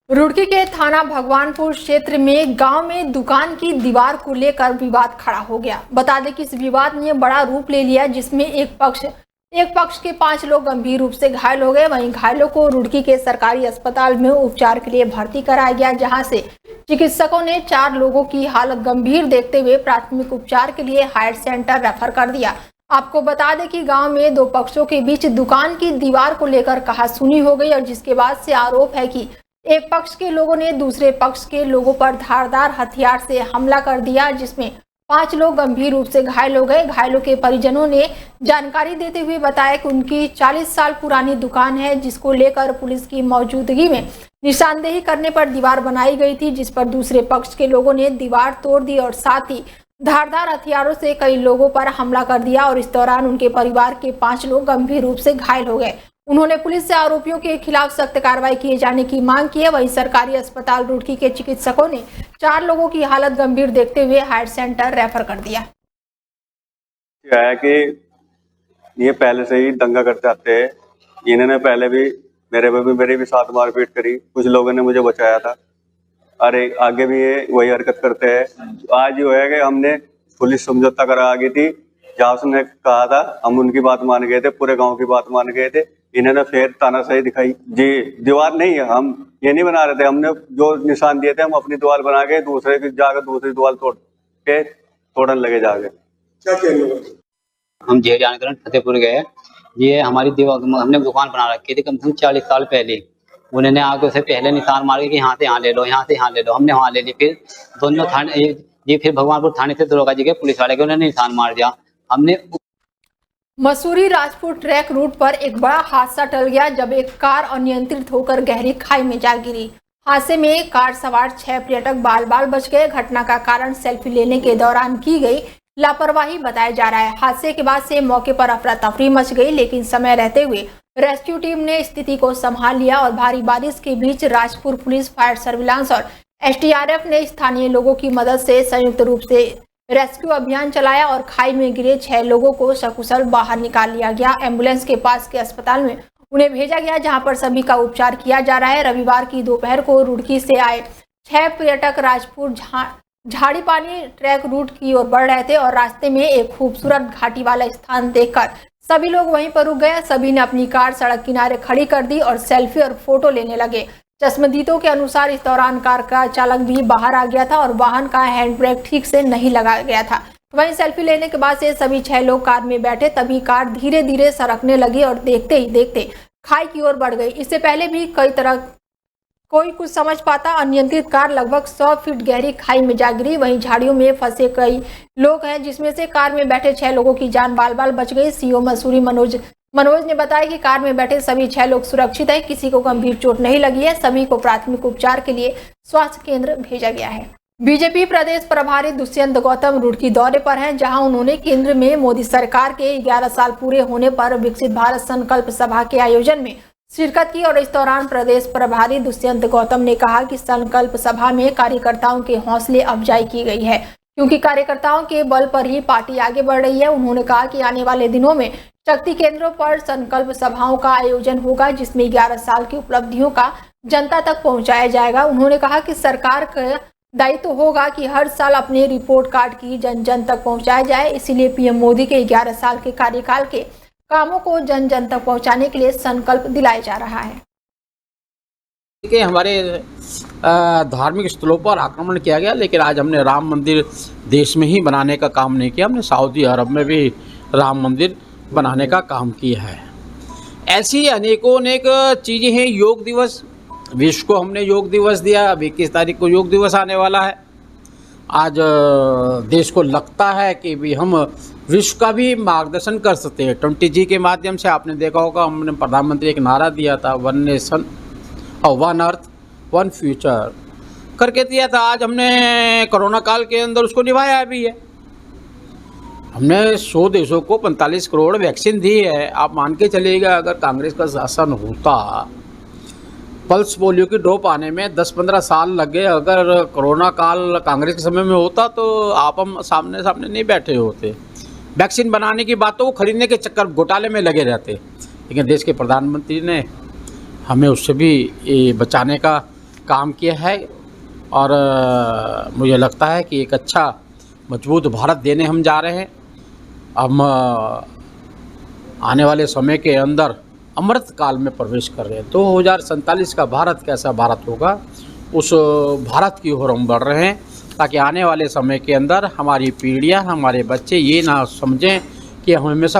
रुड़की के थाना भगवानपुर क्षेत्र में गांव में दुकान की दीवार को लेकर विवाद खड़ा हो गया। बता दें कि इस विवाद ने बड़ा रूप ले लिया, जिसमें एक पक्ष के 5 लोग गंभीर रूप से घायल हो गए। वहीं घायलों को रुड़की के सरकारी अस्पताल में उपचार के लिए भर्ती कराया गया, जहां से चिकित्सकों ने 4 लोगों की हालत गंभीर देखते हुए प्राथमिक उपचार के लिए हायर सेंटर रेफर कर दिया। आपको बता दें कि गांव में 2 पक्षों के बीच दुकान की दीवार को लेकर कहासुनी हो गई और जिसके बाद से आरोप है कि एक पक्ष के लोगों ने दूसरे पक्ष के लोगों पर धारदार हथियार से हमला कर दिया, जिसमें 5 लोग गंभीर रूप से घायल हो गए। घायलों के परिजनों ने जानकारी देते हुए बताया कि उनकी 40 साल पुरानी दुकान है, जिसको लेकर पुलिस की मौजूदगी में निशानदेही करने पर दीवार बनाई गई थी, जिस पर दूसरे पक्ष के लोगों ने दीवार तोड़ दी और साथ ही धारदार हथियारों से कई लोगों पर हमला कर दिया और इस दौरान उनके परिवार के 5 लोग गंभीर रूप से घायल हो गए। उन्होंने पुलिस से आरोपियों के खिलाफ सख्त कार्रवाई किए जाने की मांग की है। वहीं सरकारी अस्पताल रुड़की के चिकित्सकों ने 4 लोगों की हालत गंभीर देखते हुए हायर सेंटर रेफर कर दिया है कि ये पहले से ही दंगा करते आते हैं। इन्होंने पहले भी मेरे भी साथ मारपीट करी, कुछ लोगों ने मुझे बचाया था। अरे आगे भी ये वही हरकत करते हैं। आज जो है कि हमने पुलिस समझौता करा आ गई थी, जहाँ उसने कहा था हम उनकी बात मान गए थे, पूरे गांव की बात मान गए थे। इन्होंने फिर तानाशाही दिखाई। जी दीवार नहीं है, हम ये नहीं बना रहे थे। हमने जो निशान दिए थे हम अपनी दीवार बना के दूसरे की जाकर दूसरी दीवार तोड़ने लगे जाके। क्या कहने हम जेल जानकर फतेहपुर गए। ये हमारी दीवार हमने दुकान बना रखी थी कम से कम 40 साल पहले। उन्होंने आगे उसे पहले निशान मार के यहाँ से यहाँ ले लो, यहाँ से यहाँ ले लो। हमने वहाँ ले ली। फिर दोनों थाने ये फिर भगवानपुर थाने से दरोगा जी के पुलिस वाले के उन्होंने निशान मार दिया। हमने मसूरी राजपुर ट्रैक रूट पर एक बड़ा हादसा टल गया, जब एक कार अनियंत्रित होकर गहरी खाई में जा गिरी। हादसे में कार सवार 6 पर्यटक बाल बाल बच गए। घटना का कारण सेल्फी लेने के दौरान की गई लापरवाही बताया जा रहा है। हादसे के बाद से मौके पर अफरा तफरी मच गई, लेकिन समय रहते हुए रेस्क्यू टीम ने स्थिति को संभाल लिया और भारी बारिश के बीच राजपुर पुलिस, फायर सर्विलांस और SDRF ने स्थानीय लोगों की मदद से संयुक्त रूप से रेस्क्यू अभियान चलाया और खाई में गिरे 6 लोगों को सकुशल बाहर निकाल लिया गया। एम्बुलेंस के पास के अस्पताल में उन्हें भेजा गया, जहां पर सभी का उपचार किया जा रहा है। रविवार की दोपहर को रुड़की से आए 6 पर्यटक राजपुर झाड़ी पानी ट्रैक रूट की ओर बढ़ रहे थे और रास्ते में एक खूबसूरत घाटी वाला स्थान देखकर सभी लोग वहीं पर रुक गए। सभी ने अपनी कार सड़क किनारे खड़ी कर दी और सेल्फी और फोटो लेने लगे। चश्मदीदों के अनुसार इस दौरान कार का चालक भी बाहर आ गया था और वाहन का हैंड ब्रेक ठीक से नहीं लगाया गया था। वहीं सेल्फी लेने के बाद से सभी 6 लोग कार में बैठे, तभी कार धीरे धीरे सरकने लगी और देखते ही देखते खाई की ओर बढ़ गई। इससे पहले भी कई तरह कोई कुछ समझ पाता, अनियंत्रित कार लगभग 100 फीट गहरी खाई में जा गिरी। वहीं झाड़ियों में फंसे कई लोग हैं, जिसमें से कार में बैठे 6 लोगों की जान बाल बाल बच गई। CO मसूरी मनोज ने बताया कि कार में बैठे सभी 6 लोग सुरक्षित हैं, किसी को गंभीर चोट नहीं लगी है। सभी को प्राथमिक उपचार के लिए स्वास्थ्य केंद्र भेजा गया है। बीजेपी प्रदेश प्रभारी दुष्यंत गौतम रुड़की दौरे पर हैं, जहां उन्होंने केंद्र में मोदी सरकार के 11 साल पूरे होने पर विकसित भारत संकल्प सभा के आयोजन में शिरकत की और इस दौरान प्रदेश प्रभारी दुष्यंत गौतम ने कहा कि संकल्प सभा में कार्यकर्ताओं के हौसले अफजाई की गई है, क्योंकि कार्यकर्ताओं के बल पर ही पार्टी आगे बढ़ रही है। उन्होंने कहा कि आने वाले दिनों में शक्ति केंद्रों पर संकल्प सभाओं का आयोजन होगा, जिसमें 11 साल की उपलब्धियों का जनता तक पहुंचाया जाएगा। उन्होंने कहा कि सरकार का दायित्व होगा कि हर साल अपने रिपोर्ट कार्ड की जन जन तक पहुंचाया जाए। इसीलिए PM मोदी के 11 साल के कार्यकाल के कामों को जन जन तक पहुंचाने के लिए संकल्प दिलाया जा रहा है। कि हमारे धार्मिक स्थलों पर आक्रमण किया गया, लेकिन आज हमने राम मंदिर देश में ही बनाने का काम नहीं किया। हमने सऊदी अरब में भी राम मंदिर बनाने का काम किया है। ऐसी अनेकों चीज़ें हैं। योग दिवस, विश्व को हमने योग दिवस दिया। अब 21 तारीख को योग दिवस आने वाला है। आज देश को लगता है कि भी हम विश्व का भी मार्गदर्शन कर सकते हैं। 20G के माध्यम से आपने देखा होगा, हमने प्रधानमंत्री एक नारा दिया था, 1 नेशन और 1 अर्थ 1 फ्यूचर करके दिया था। आज हमने कोरोना काल के अंदर उसको निभाया भी है। हमने 100 देशों को 45 करोड़ वैक्सीन दी है। आप मान के चलिएगा, अगर कांग्रेस का शासन होता, पल्स पोलियो की डोप आने में 10-15 साल लग गए। अगर कोरोना काल कांग्रेस के समय में होता तो आप हम सामने सामने नहीं बैठे होते। वैक्सीन बनाने की बातों को खरीदने के चक्कर घोटाले में लगे रहते। लेकिन देश के प्रधानमंत्री ने हमें उससे भी बचाने का काम किया है और मुझे लगता है कि एक अच्छा मजबूत भारत देने हम जा रहे हैं। हम आने वाले समय के अंदर अमृत काल में प्रवेश कर रहे हैं। 2047 का भारत कैसा भारत होगा, उस भारत की ओर हम बढ़ रहे हैं, ताकि आने वाले समय के अंदर हमारी पीढ़ियां, हमारे बच्चे ये ना समझें कि हम हमेशा।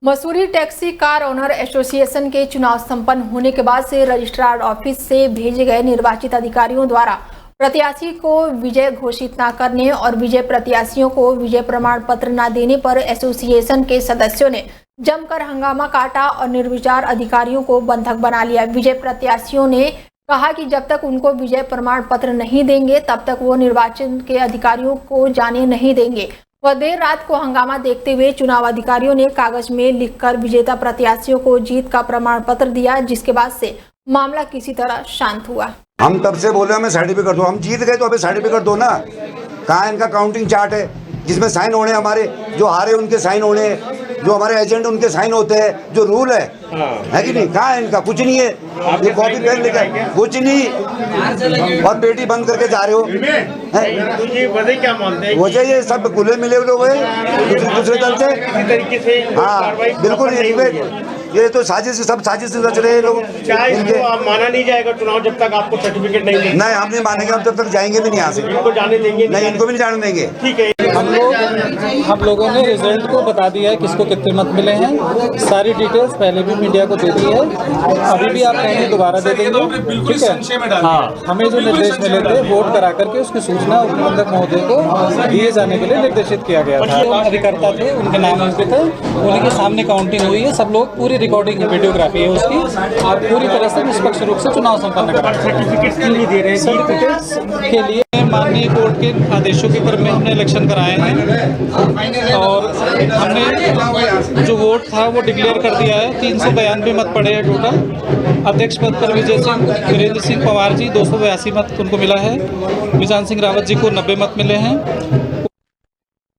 Mussoorie taxi car owner association के चुनाव संपन्न होने के बाद से रजिस्ट्रार ऑफिस से भेजे गए निर्वाचित अधिकारियों द्वारा प्रत्याशी को विजय घोषित न करने और विजय प्रत्याशियों को विजय प्रमाण पत्र न देने पर एसोसिएशन के सदस्यों ने जमकर हंगामा काटा और निर्विचार अधिकारियों को बंधक बना लिया। विजय प्रत्याशियों ने कहा कि जब तक उनको विजय प्रमाण पत्र नहीं देंगे तब तक वो निर्वाचन के अधिकारियों को जाने नहीं देंगे। वह देर रात को हंगामा देखते हुए चुनाव अधिकारियों ने कागज में लिखकर विजेता प्रत्याशियों को जीत का प्रमाण पत्र दिया, जिसके बाद से मामला किसी तरह शांत हुआ। हम तब से बोले हमें सर्टिफिकेट दो, हम जीत गए तो हमें सर्टिफिकेट दो ना। कहाँ इनका काउंटिंग चार्ट है जिसमें साइन होने, हमारे जो हारे उनके साइन होने, जो हमारे एजेंट उनके साइन होते हैं, जो रूल है कि नहीं? कहाँ है इनका? कुछ नहीं है। ये कॉपी पेन लेकर कुछ नहीं, और पेटी बंद करके जा रहे हो। वजह क्या मानते हैं? वजह ये सब खुले मिले लोग हैं दूसरे दल से। इसी तरीके से हाँ बिल्कुल, ये तो साजिश, सब साजिश रच रहे हैं लोग। इनको आप माना नहीं जाएगा चुनाव जब तक आपको सर्टिफिकेट नहीं देंगे। नहीं, हम नहीं मानेंगे, हम तब तक जाएंगे भी नहीं यहाँ से। इनको जाने देंगे नहीं, इनको भी नहीं जाने देंगे। ठीक है, हम लोगों ने रिजल्ट को बता दिया है किसको कितने मत मिले हैं। सारी डिटेल्स पहले भी मीडिया को दे दी है, अभी भी आप कहेंगे दोबारा दे देंगे। ठीक है, हाँ, हमें जो निर्देश मिले थे वोट करा करके उसकी सूचना उपनिबंधक महोदय को दिए जाने के लिए निर्देशित किया गया था। जो अधिकर्ता थे उनके नाम उनके थे, उन्हीं के सामने काउंटिंग हुई है। सब लोग पूरी रिकॉर्डिंग वीडियोग्राफी है उसकी, और पूरी तरह से निष्पक्ष रूप से चुनाव संपन्न करा। सर्टिफिकेट्स के लिए दे रहे हैं। सर्टिफिकेट्स के लिए माननीय कोर्ट के आदेशों के क्रम में हमने इलेक्शन कराए हैं और हमने जो वोट था वो डिक्लेयर कर दिया है। 392 मत पड़े हैं टोटल। अध्यक्ष पद पर विजय सिंह, वीरेंद्र सिंह पवार जी 282 मत उनको मिला है। विजान सिंह रावत जी को 90 मत मिले हैं।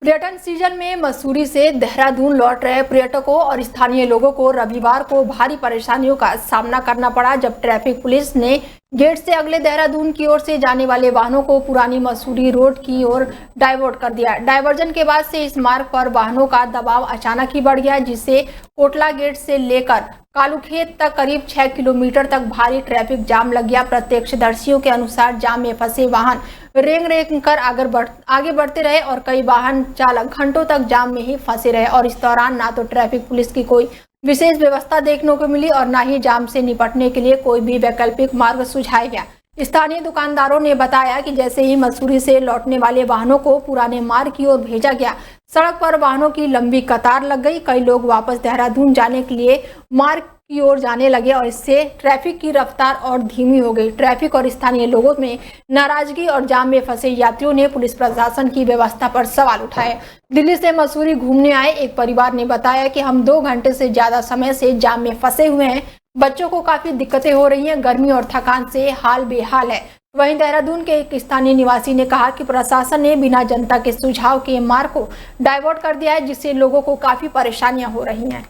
पर्यटन सीजन में मसूरी से देहरादून लौट रहे पर्यटकों और स्थानीय लोगों को रविवार को भारी परेशानियों का सामना करना पड़ा, जब ट्रैफिक पुलिस ने गेट से अगले देहरादून की ओर से जाने वाले वाहनों को पुरानी मसूरी रोड की ओर डाइवर्ट कर दिया। डाइवर्जन के बाद से इस मार्ग पर वाहनों का दबाव अचानक ही बढ़ गया, जिससे कोटला गेट से लेकर कालूखेत तक करीब 6 किलोमीटर तक भारी ट्रैफिक जाम लग गया। प्रत्यक्षदर्शियों के अनुसार जाम में फंसे वाहन रेंग कर आगे बढ़ते रहे और कई वाहन चालक घंटों तक जाम में ही फंसे रहे, और इस दौरान ना तो ट्रैफिक पुलिस की कोई विशेष व्यवस्था देखने को मिली और न ही जाम से निपटने के लिए कोई भी वैकल्पिक मार्ग सुझाया गया। स्थानीय दुकानदारों ने बताया कि जैसे ही मसूरी से लौटने वाले वाहनों को पुराने मार्ग की ओर भेजा गया, सड़क पर वाहनों की लंबी कतार लग गई। कई लोग वापस देहरादून जाने के लिए मार्ग की ओर जाने लगे और इससे ट्रैफिक की रफ्तार और धीमी हो गई। ट्रैफिक और स्थानीय लोगों में नाराजगी और जाम में फंसे यात्रियों ने पुलिस प्रशासन की व्यवस्था पर सवाल उठाए। दिल्ली से मसूरी घूमने आए एक परिवार ने बताया कि हम 2 घंटे से ज्यादा समय से जाम में फंसे हुए हैं। बच्चों को काफी दिक्कतें हो रही हैं, गर्मी और थकान से हाल बेहाल है। वहीं देहरादून के एक स्थानीय निवासी ने कहा कि प्रशासन ने बिना जनता के सुझाव के मार्ग को डाइवर्ट कर दिया है, जिससे लोगों को काफी परेशानियां हो रही हैं।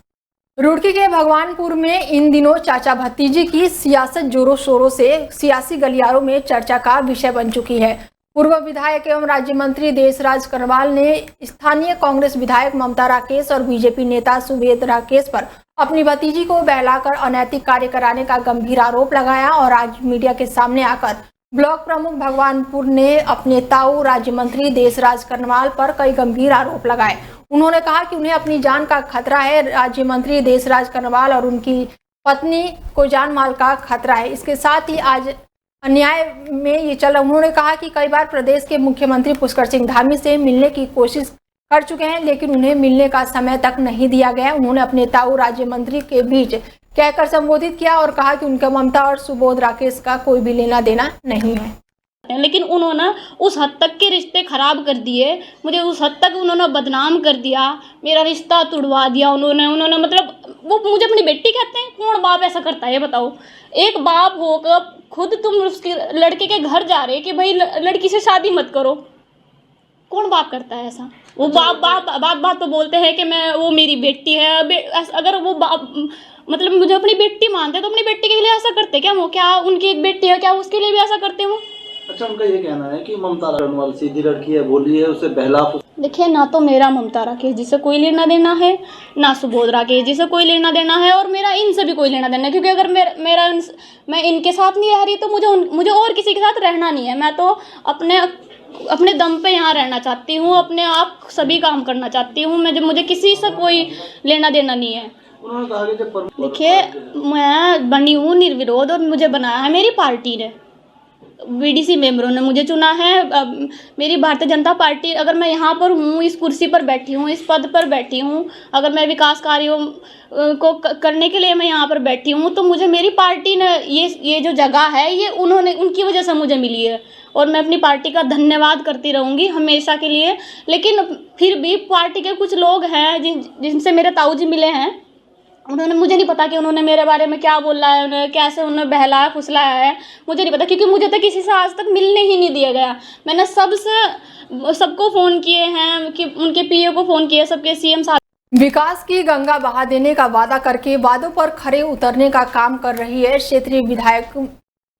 रुड़की के भगवानपुर में इन दिनों चाचा भतीजी की सियासत जोरों शोरों से सियासी गलियारों में चर्चा का विषय बन चुकी है। पूर्व विधायक एवं राज्य मंत्री देशराज करवाल ने स्थानीय कांग्रेस विधायक ममता राकेश और बीजेपी नेता सुवेद राकेश पर अपनी भतीजी को बहलाकर अनैतिक कार्य कराने का गंभीर आरोप लगाया और आज मीडिया के सामने आकर ब्लॉक प्रमुख भगवानपुर ने अपने ताऊ राज्य मंत्री देशराज करवाल पर कई गंभीर आरोप लगाए। उन्होंने कहा कि उन्हें अपनी जान का खतरा है। राज्य मंत्री देशराज करवाल और उनकी पत्नी को जान माल का खतरा है। इसके साथ ही आज अन्याय में ये चला। उन्होंने कहा कि कई बार प्रदेश के मुख्यमंत्री पुष्कर सिंह धामी से मिलने की कोशिश कर चुके हैं, लेकिन उन्हें मिलने का समय तक नहीं दिया गया। उन्होंने अपने ताऊ राज्य मंत्री के बीच कहकर संबोधित किया और कहा कि उनका ममता और सुबोध राकेश का कोई भी लेना देना नहीं है। लेकिन उन्होंने उस हद तक के रिश्ते खराब कर दिए, मुझे उस हद तक उन्होंने बदनाम कर दिया, मेरा रिश्ता तुड़वा दिया उन्होंने मतलब वो मुझे अपनी बेटी कहते हैं। कौन बाप ऐसा करता है ये बताओ? एक बाप होकर खुद तुम उसके लड़के के घर जा रहे कि भाई लड़की से शादी मत करो, कौन बाप करता है ऐसा? वो बाप तो बोलते हैं कि मैं, वो मेरी बेटी है। अगर वो बाप मतलब मुझे अपनी बेटी मानते तो अपनी बेटी के लिए ऐसा करते क्या? वो क्या उनकी एक बेटी है, क्या उसके लिए भी ऐसा करते हो? अच्छा, उनका ये कहना है कि ममता रावत सीधी लड़की है, बोली है, उसे बहला। देखिए, ना तो मेरा ममता राकेश जी से कोई लेना देना है, ना सुबोध राकेश जी से कोई लेना देना है, और मेरा इनसे भी कोई लेना देना है। क्योंकि अगर मैं इनके साथ नहीं रह रही तो मुझे और किसी के साथ रहना नहीं है। मैं तो अपने दम पे यहाँ रहना चाहती हूँ, अपने आप सभी काम करना चाहती हूँ। मुझे किसी से कोई लेना देना नहीं है। उन्होंने कहा कि जब देखिए, मैं बनी हूँ निर्विरोध, और मुझे बनाया है मेरी पार्टी ने, बीडीसी मेंबरों ने मुझे चुना है। मेरी भारतीय जनता पार्टी, अगर मैं यहाँ पर हूँ, इस कुर्सी पर बैठी हूँ, इस पद पर बैठी हूँ, अगर मैं विकास कार्यों को करने के लिए मैं यहाँ पर बैठी हूँ, तो मुझे मेरी पार्टी ने ये जो जगह है, ये उनकी वजह से मुझे मिली है। और मैं अपनी पार्टी का धन्यवाद करती रहूँगी हमेशा के लिए। लेकिन फिर भी पार्टी के कुछ लोग हैं जिनसे मेरे ताऊजी मिले हैं, उन्होंने, मुझे नहीं पता कि उन्होंने मेरे बारे में क्या बोला है, उन्होंने कैसे उन्हें बहलाया फुसलाया है, मुझे नहीं पता। क्योंकि मुझे तो किसी से आज तक मिलने ही नहीं दिया गया। मैंने सबको फ़ोन किए हैं, कि उनके पीए को फ़ोन किए, सबके सीएम साहब। विकास की गंगा बहा देने का वादा करके वादों पर खरे उतरने का काम कर रही है क्षेत्रीय विधायक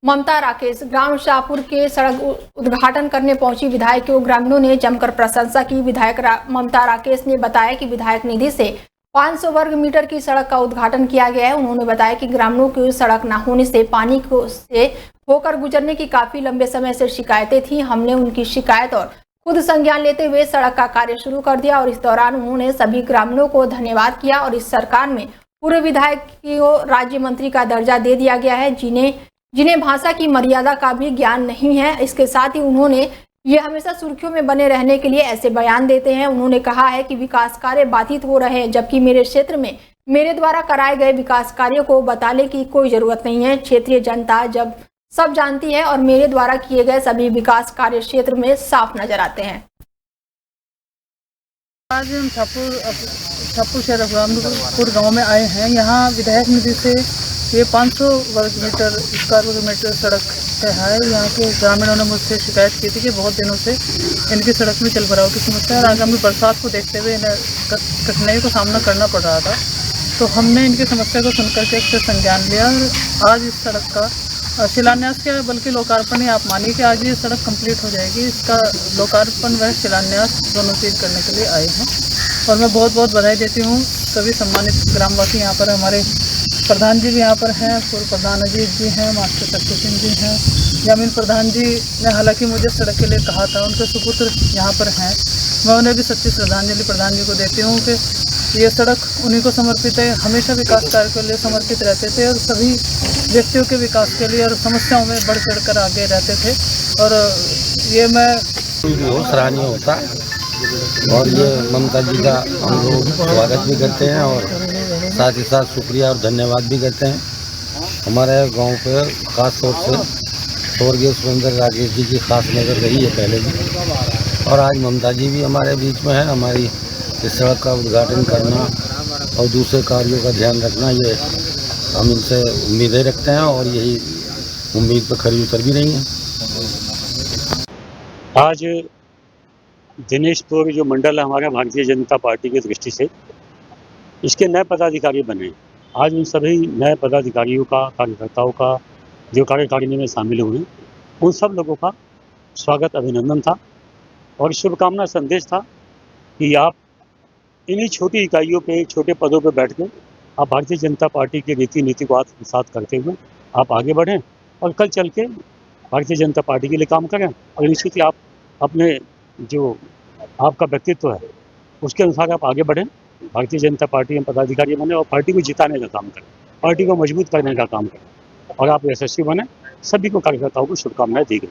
ममता राकेश। ग्राम शाहपुर के सड़क उद्घाटन करने पहुंची विधायक को ग्रामीणों ने जमकर प्रशंसा की। विधायक ममता राकेश ने बताया कि विधायक निधि से 500 वर्ग मीटर की सड़क का उद्घाटन किया गया है। उन्होंने बताया कि ग्रामीणों की सड़क न होने से पानी से होकर गुजरने की काफी लंबे समय से शिकायतें थी। हमने उनकी शिकायत और खुद संज्ञान लेते हुए सड़क का कार्य शुरू कर दिया, और इस दौरान उन्होंने सभी ग्रामीणों को धन्यवाद किया। और इस सरकार में पूर्व विधायक को राज्य मंत्री का दर्जा दे दिया गया है, जिन्हें भाषा की मर्यादा का भी ज्ञान नहीं है। इसके साथ ही उन्होंने ये हमेशा सुर्खियों में बने रहने के लिए ऐसे बयान देते हैं। उन्होंने कहा है कि विकास कार्य बाधित हो रहे हैं, जबकि मेरे क्षेत्र में मेरे द्वारा कराए गए विकास कार्यों को बताने की कोई जरूरत नहीं है। क्षेत्रीय जनता जब सब जानती है, और मेरे द्वारा किए गए सभी विकास कार्य क्षेत्र में साफ नजर आते हैं। आज हम छापुर शहर रामपुर गाँव में आए हैं। यहाँ विधायक निधि से ये 500 वर्ग मीटर स्क्वायर वर्ग मीटर सड़क है। यहाँ के ग्रामीणों ने मुझसे शिकायत की थी कि बहुत दिनों से इनकी सड़क में जल भराव की समस्या है, और आगामी बरसात को देखते हुए इन्हें कठिनाइयों का सामना करना पड़ रहा था। तो हमने इनकी समस्या को सुनकर के इससे संज्ञान लिया, और आज इस सड़क का शिलान्यास किया, बल्कि लोकार्पण ही आप मानिए कि आज ये सड़क कंप्लीट हो जाएगी। इसका लोकार्पण व शिलान्यास दोनों चीज़ करने के लिए आए हैं, और मैं बहुत बहुत बधाई देती हूँ सभी सम्मानित ग्रामवासी। यहाँ पर हमारे प्रधान जी भी यहाँ पर हैं, पूर्व प्रधान अजीत जी हैं, मास्टर शक्ति सिंह जी हैं, जमीन प्रधान जी ने हालांकि मुझे सड़क के लिए कहा था, उनके सुपुत्र यहाँ पर हैं। मैं उन्हें भी सच्ची श्रद्धांजलि प्रधान जी को देती हूँ कि ये सड़क उन्हीं को समर्पित है। हमेशा विकास कार्य के लिए समर्पित रहते थे, और सभी व्यक्तियों के विकास के लिए और समस्याओं में बढ़ चढ़ कर आगे रहते थे। और ये मैं बहुत सराहनीय होता है, और ये ममता जी का हम लोग स्वागत भी करते हैं, और साथ ही साथ शुक्रिया और धन्यवाद भी करते हैं। हमारे गांव पे खास तौर से स्वर्गीय सुरेंद्र राकेश जी की खास नज़र रही है पहले भी, और आज ममता जी भी हमारे बीच में है। हमारी इस सड़क का उद्घाटन करना और दूसरे कार्यों का ध्यान रखना, ये हम इनसे उम्मीदें रखते हैं, और यही उम्मीद पर खरी उतर भी रही है। आज दिनेशपुर जो मंडल है हमारे भारतीय जनता पार्टी की दृष्टि से, इसके नए पदाधिकारी बने। आज उन सभी नए पदाधिकारियों का, कार्यकर्ताओं का, जो कार्यकारिणी में शामिल हुए, उन सब लोगों का स्वागत, अभिनंदन था, और शुभकामना संदेश था कि आप इन्हीं छोटी इकाइयों पे, छोटे पदों पे बैठ के आप भारतीय जनता पार्टी की रीति नीति को आत्मसात करते हुए आप आगे बढ़ें, और कल चल के भारतीय जनता पार्टी के लिए काम करें, और निश्चित ही आप अपने जो आपका व्यक्तित्व है उसके अनुसार आप आगे बढ़ें, भारतीय जनता पार्टी में पदाधिकारी बने, और पार्टी को जिताने का काम करें, पार्टी को मजबूत करने का काम करें, और आप यशस्वी बने। सभी को कार्यकर्ताओं को शुभकामनाएं दी गई।